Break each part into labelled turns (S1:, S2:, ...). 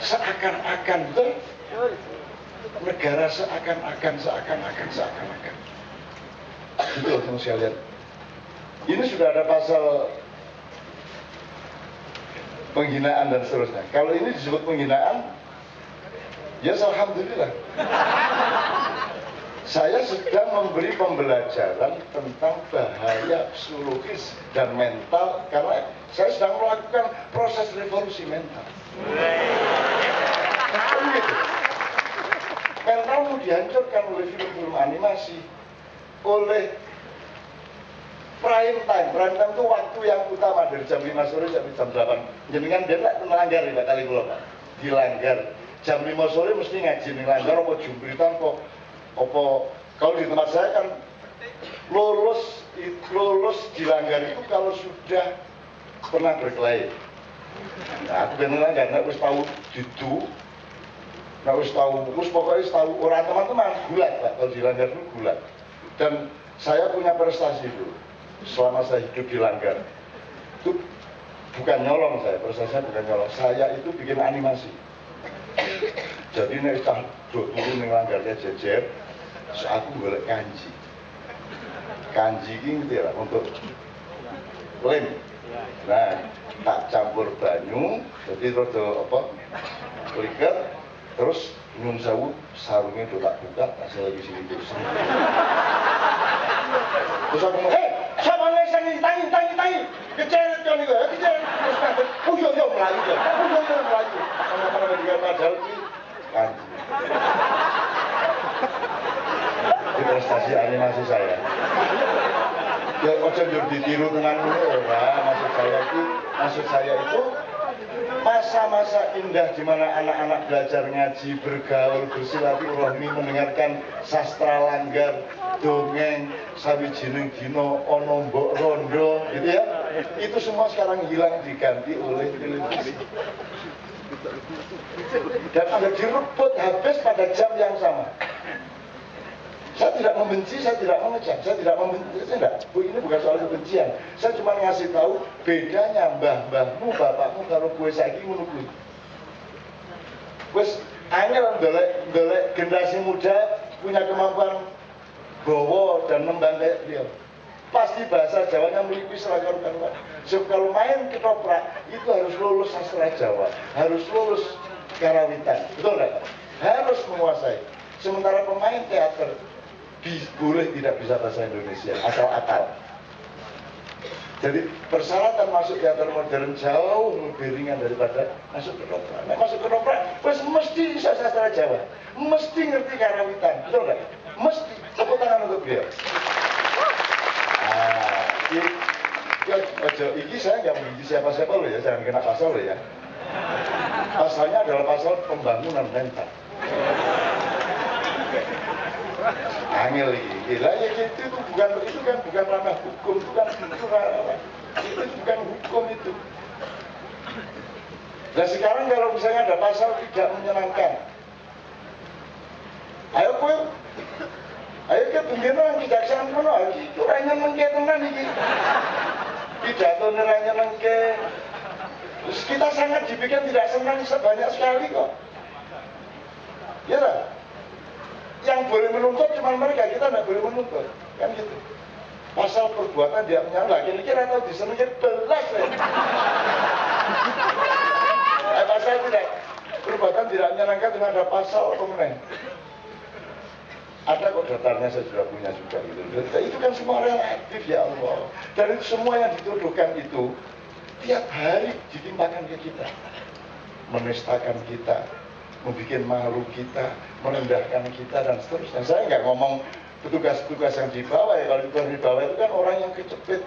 S1: seakan-akan, betul? Negara seakan-akan. Itu yang saya lihat. Ini sudah ada pasal penghinaan dan seterusnya. Kalau ini disebut penghinaan, ya alhamdulillah. Saya sedang memberi pembelajaran tentang bahaya psikologis dan mental karena saya sedang melakukan proses revolusi mental. Gitu. Mental mau dihancurkan oleh film-film animasi, oleh prime time. Prime time itu waktu yang utama dari jam 5 sore sampai jam 8. Jadi kan dia tak melanggar ya kali kula Pak. Dilanggar. Jam 5 sore mesti ngaji ning langgar apa jumbritan kok apa kalau di tempat saya kan lulus dilanggar itu kalau sudah pernah berkelahi. Nah, aku beneran nggak wis tahu didu, nggak wis tahu, pokoknya tahu orang teman-teman gulat Pak, kalau dilanggar itu gulat. Dan saya punya prestasi dulu selama saya hidup di Langgar. Itu bukan nyolong saya, prestasinya bukan nyolong. Saya itu bikin animasi. Jadi nek cah do turun ning Langgarnya jejer, terus aku golek kanji. Kanji iki ngerti ya untuk lem. Nah, tak campur banyu, jadi terus apa? Liket, terus nyun sewu sarungnya do tak buka, asal lagi sini terus. Terus aku ngomong, sama nih tangi, keceret kan itu, keceret. Terus kabeh, yo melayu ya, yo melayu. Mana dengan padahal ini kanji. Itu prestasi animasi saya. Ya ojo njur ditiru dengan ini maksud saya itu masa-masa indah di mana anak-anak belajar ngaji, bergaul, bersilaturahmi, mendengarkan sastra Langgar, dongeng, sawijining dina ana mbok rondo, gitu ya. Itu semua sekarang hilang diganti oleh televisi. Dan ada direbut habis pada jam yang sama. Saya tidak membenci, saya tidak mengecam, saya tidak membenci, enggak. Bu, ini bukan soal kebencian. Saya cuma ngasih tahu bedanya mbah-mbahmu, bapakmu karo kowe saiki ngono kuwi. Wis angel ndelek generasi muda punya kemampuan bawa dan nembang kayak dia. Pasti bahasa Jawanya melipis seragam karuan. So, kalau main ketoprak itu harus lulus sastra Jawa, harus lulus karawitan, betul nggak? Harus menguasai. Sementara pemain teater boleh tidak bisa bahasa Indonesia, asal akal. Jadi persyaratan masuk teater modern jauh lebih ringan daripada masuk ketoprak. Nah, masuk ketoprak, terus mesti bisa sastra Jawa, mesti ngerti karawitan, betul nggak? Mesti. Tepuk tangan untuk beliau. Ini saya nggak membenci siapa-siapa loh ya, jangan kena pasal loh ya. Pasalnya adalah pasal pembangunan mental. Angel ini, lah ya gitu itu bukan ranah hukum, itu bukan hukum itu. Nah sekarang kalau misalnya ada pasal tidak menyenangkan, ayo ke pimpinan kejaksaan kono, itu ranya nengke tenan iki. Pidato neranya nengke. Terus kita sangat dibikin tidak senang sebanyak sekali kok. Ya lah. Yang boleh menuntut cuma mereka, kita tidak boleh menuntut, kan gitu. Pasal perbuatan tidak menyenangkan, kira-kira atau disenengin belas ya. Pasal tidak perbuatan tidak menyenangkan cuma ada pasal pemenang. Ada kok daftarnya saya sudah punya juga gitu. Itu kan semua relatif ya Allah. Dan itu semua yang dituduhkan itu tiap hari ditimpakan ke kita, menistakan kita, membuat malu kita, merendahkan kita dan seterusnya. Saya nggak ngomong petugas-petugas yang di bawah ya. Kalau petugas di bawah itu kan orang yang kecepit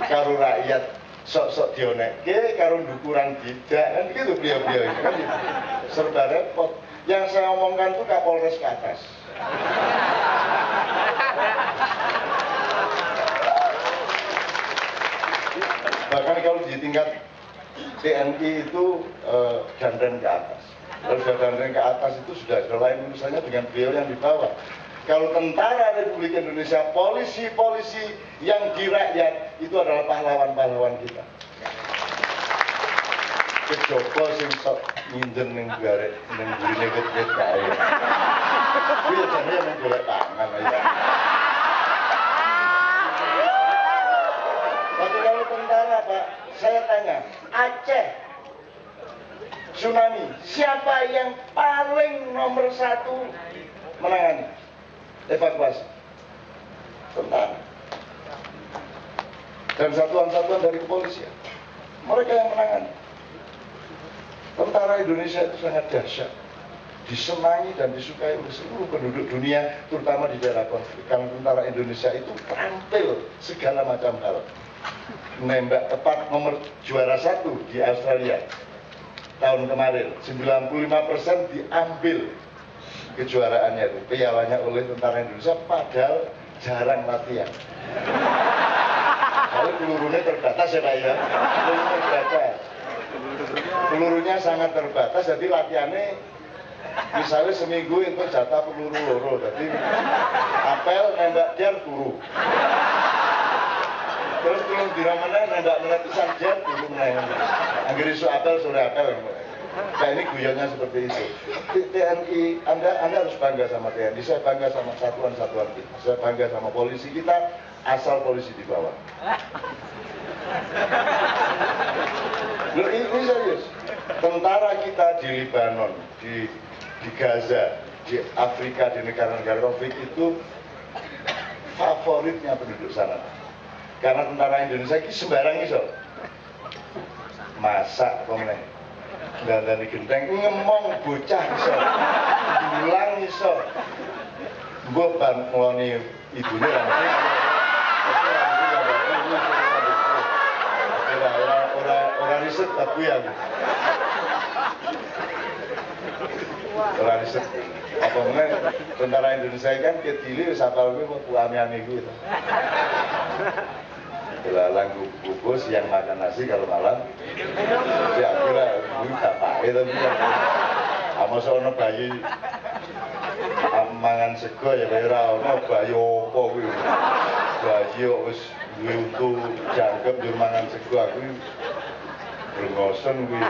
S1: karo rakyat sok-sok dionekke karo dukuran tidak kan gitu beliau-beliau itu kan gitu. Serba repot. Yang saya omongkan itu Kapolres ke atas. Bahkan kalau di tingkat TNI itu dandan ke atas. Kalau sudah dandan ke atas itu sudah lain urusannya dengan beliau yang di bawah. Kalau tentara Republik Indonesia, polisi-polisi yang di rakyat itu adalah pahlawan-pahlawan kita. kejaba sing sok nyinden ning garek ning gurine wit-wit kae. Kuwi ya jane yang golek tangan ya. Tapi kalau tentara Pak, saya tanya, Aceh tsunami, siapa yang paling nomor satu menangani evakuasi? Tentara. Dan satuan-satuan dari kepolisian, mereka yang menangani. Tentara Indonesia itu sangat dahsyat, disenangi dan disukai oleh seluruh penduduk dunia, terutama di daerah konflik. Karena tentara Indonesia itu terampil segala macam hal. Menembak tepat nomor juara 1 di Australia tahun kemarin, 95% diambil kejuaraannya itu, pialanya oleh tentara Indonesia, padahal jarang latihan. Kalau pelurunya terbatas ya Pak ya, peluru terbatas. Pelurunya sangat terbatas, jadi latihannya misalnya seminggu itu jatah peluru loro, jadi apel nembak dia turu. Terus turun di mana nembak pisan dia turu meneng. Angger iso apel sore apel. Nah ini guyonnya seperti itu. TNI, Anda harus bangga sama TNI, saya bangga sama satuan-satuan kita, saya bangga sama polisi kita, asal polisi di bawah. Loh ini serius, tentara kita di Lebanon, di Gaza, di Afrika, di negara-negara konflik itu favoritnya penduduk sana. Karena tentara Indonesia ini sembarang iso masak pemenang. Dan dari genteng ngemong bocah iso, dulang iso, gue bantuani ibunya orang riset tapi ya, orang riset apa mana tentara Indonesia kan kecil sapal gue mau puami gue itu. Belalang bubus yang makan nasi kalau malam ya akhirnya gue tak pakai tapi sama seorang bayi mangan sego ya kira ono bayi opo gue bayi wis gue untuk jangkep di mangan sego aku bergosen gue.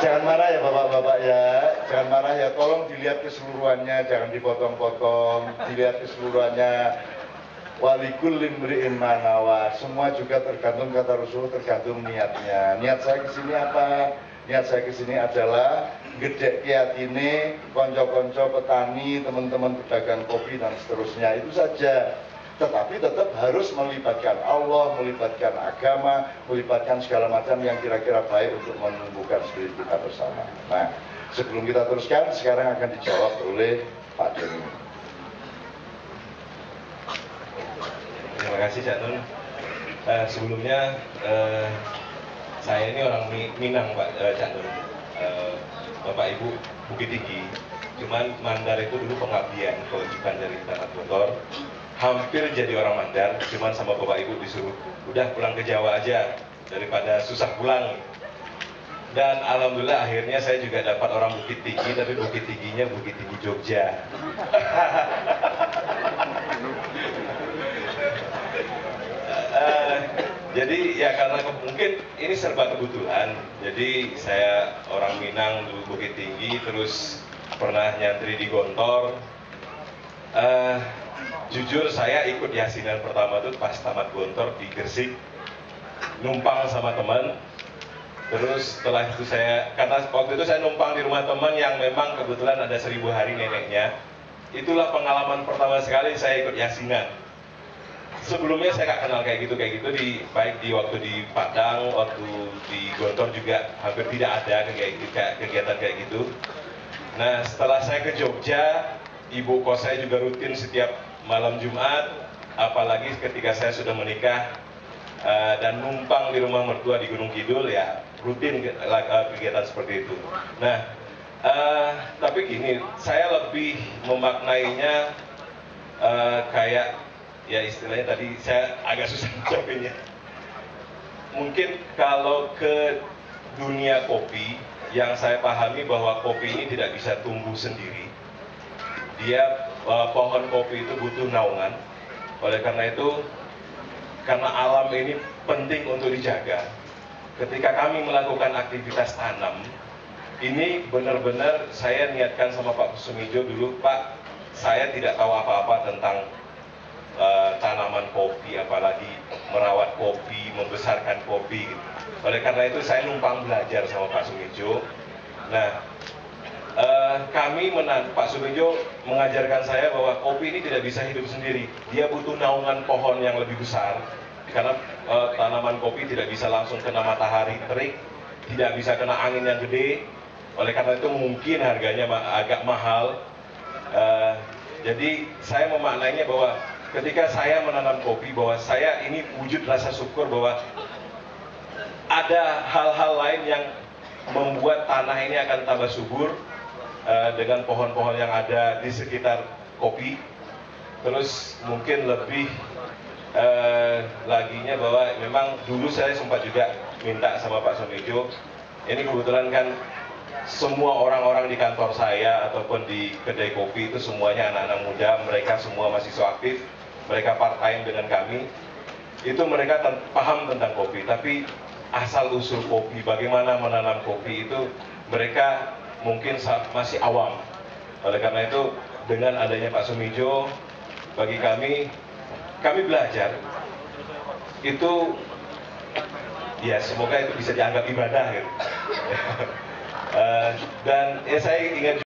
S1: Jangan marah ya bapak-bapak ya, jangan marah ya, tolong dilihat keseluruhannya, jangan dipotong-potong, dilihat keseluruhannya. Walikul limri'in manawa, semua juga tergantung kata Rasul, tergantung niatnya. Niat saya kesini apa? Niat saya kesini adalah gede kiatine, konco-konco petani, teman-teman pedagang kopi dan seterusnya, itu saja. Tetapi tetap harus melibatkan Allah, melibatkan agama, melibatkan segala macam yang kira-kira baik untuk menumbuhkan spirit kita bersama. Nah, sebelum kita teruskan, sekarang akan dijawab oleh Pak Doni.
S2: Terima kasih Cak Nun. Sebelumnya saya ini orang Minang Pak Cak Nun. Bapak Ibu Bukit Tinggi. Cuman Mandar itu dulu pengabdian kewajiban dari Tanah Bogor. Hampir jadi orang Mandar, cuman sama Bapak Ibu disuruh udah pulang ke Jawa aja daripada susah pulang. Dan alhamdulillah akhirnya saya juga dapat orang Bukit Tinggi, tapi Bukit Tingginya Bukit Tinggi Jogja. Jadi ya karena mungkin ini serba kebetulan. Jadi saya orang Minang dulu Bukit Tinggi, terus pernah nyantri di Gontor. Jujur saya ikut yasinan pertama tuh pas tamat Gontor di Gresik, numpang sama teman. Terus setelah itu karena waktu itu saya numpang di rumah teman yang memang kebetulan ada 1000 hari neneknya. Itulah pengalaman pertama sekali saya ikut yasinan. Sebelumnya saya nggak kenal kayak gitu baik di waktu di Padang, waktu di Gontor juga hampir tidak ada kegiatan kayak gitu. Nah setelah saya ke Jogja, ibu kos saya juga rutin setiap malam Jumat, apalagi ketika saya sudah menikah dan numpang di rumah mertua di Gunung Kidul, ya rutin kegiatan seperti itu. Nah, tapi gini, saya lebih memaknainya kayak, ya istilahnya tadi saya agak susah menjawabnya. Mungkin kalau ke dunia kopi, yang saya pahami bahwa kopi ini tidak bisa tumbuh sendiri. Dia pohon kopi itu butuh naungan. Oleh karena itu karena alam ini penting untuk dijaga. Ketika kami melakukan aktivitas tanam, ini benar-benar saya niatkan sama Pak Sumijo dulu, Pak, saya tidak tahu apa-apa tentang tanaman kopi, apalagi merawat kopi, membesarkan kopi. Oleh karena itu saya numpang belajar sama Pak Sumijo. Nah, Pak Sumijo mengajarkan saya bahwa kopi ini tidak bisa hidup sendiri. Dia butuh naungan pohon yang lebih besar, karena tanaman kopi tidak bisa langsung kena matahari terik, tidak bisa kena angin yang gede. Oleh karena itu mungkin harganya agak mahal. Jadi saya memaknainya bahwa ketika saya menanam kopi, bahwa saya ini wujud rasa syukur bahwa ada hal-hal lain yang membuat tanah ini akan tambah subur dengan pohon-pohon yang ada di sekitar kopi. Terus mungkin lebih laginya bahwa memang dulu saya sempat juga minta sama Pak Sumijo, ini kebetulan kan semua orang-orang di kantor saya ataupun di kedai kopi itu semuanya anak-anak muda, mereka semua mahasiswa aktif, mereka part-time dengan kami. Itu mereka paham tentang kopi, tapi asal-usul kopi, bagaimana menanam kopi itu mereka mungkin masih awam. Oleh karena itu, dengan adanya Pak Sumijo, bagi kami belajar, itu ya semoga itu bisa dianggap ibadah gitu. Dan ya saya ingat